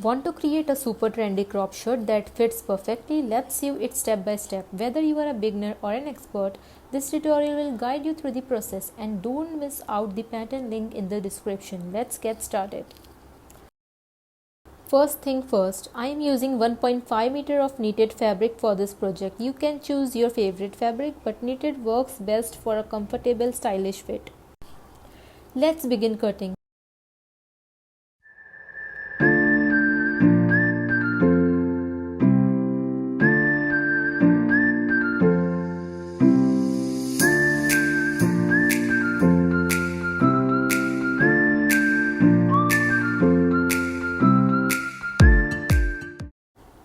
Want to create a super trendy crop shirt that fits perfectly? Let's sew it step by step. Whether you are a beginner or an expert, this tutorial will guide you through the process, and don't miss out the pattern link in the description. Let's get started. First thing first, I am using 1.5 meter of knitted fabric for this project. You can choose your favorite fabric, but knitted works best for a comfortable, stylish fit. Let's begin cutting.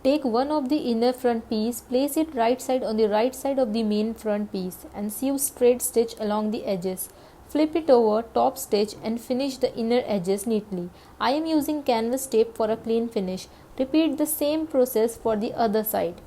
Take one of the inner front piece, place it right side on the right side of the main front piece and sew straight stitch along the edges. Flip it over, top stitch and finish the inner edges neatly. I am using canvas tape for a clean finish. Repeat the same process for the other side.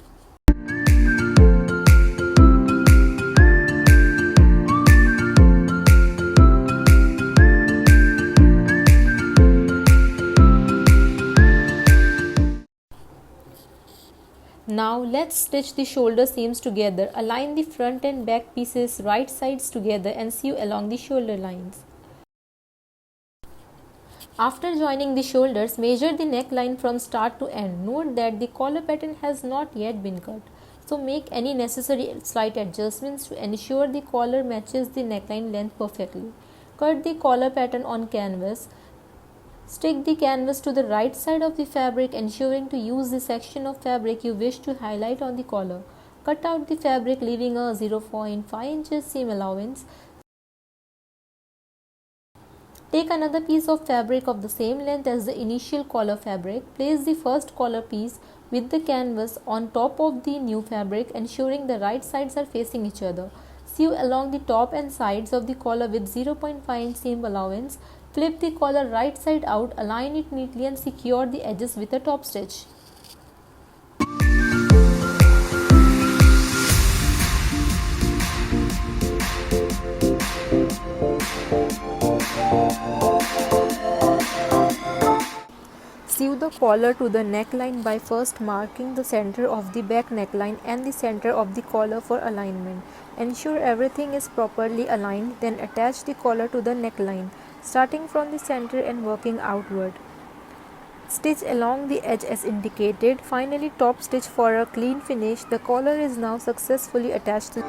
Now let's stitch the shoulder seams together. Align the front and back pieces right sides together and sew along the shoulder lines. After joining the shoulders, measure the neckline from start to end. Note that the collar pattern has not yet been cut, so make any necessary slight adjustments to ensure the collar matches the neckline length perfectly. Cut the collar pattern on canvas. Stick the canvas to the right side of the fabric, ensuring to use the section of fabric you wish to highlight on the collar. Cut out the fabric, leaving a 0.5 inches seam allowance. Take another piece of fabric of the same length as the initial collar fabric. Place the first collar piece with the canvas on top of the new fabric, ensuring the right sides are facing each other. Sew along the top and sides of the collar with 0.5 inch seam allowance. Flip the collar right side out, align it neatly and secure the edges with a top stitch. Sew the collar to the neckline by first marking the center of the back neckline and the center of the collar for alignment. Ensure everything is properly aligned, then attach the collar to the neckline, starting from the center and working outward. Stitch along the edge as indicated. Finally, top stitch for a clean finish. The collar is now successfully attached to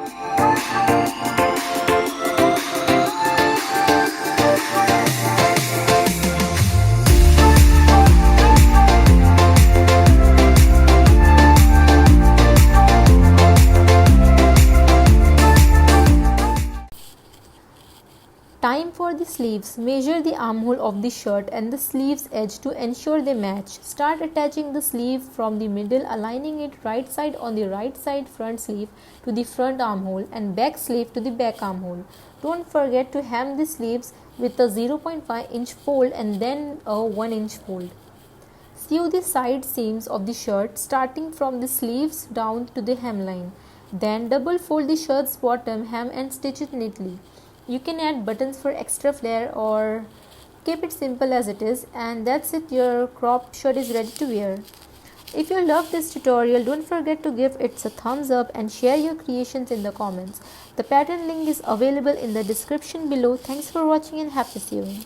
Time for the sleeves. Measure the armhole of the shirt and the sleeves edge to ensure they match. Start attaching the sleeve from the middle, aligning it right side on the right side front sleeve to the front armhole and back sleeve to the back armhole. Don't forget to hem the sleeves with a 0.5 inch fold and then a 1 inch fold. Sew the side seams of the shirt starting from the sleeves down to the hemline. Then double fold the shirt's bottom hem and stitch it neatly. You can add buttons for extra flair or keep it simple as it is, and that's it. Your crop shirt is ready to wear. If you love this tutorial, don't forget to give it a thumbs up and share your creations in the comments. The pattern link is available in the description below. Thanks for watching and happy sewing.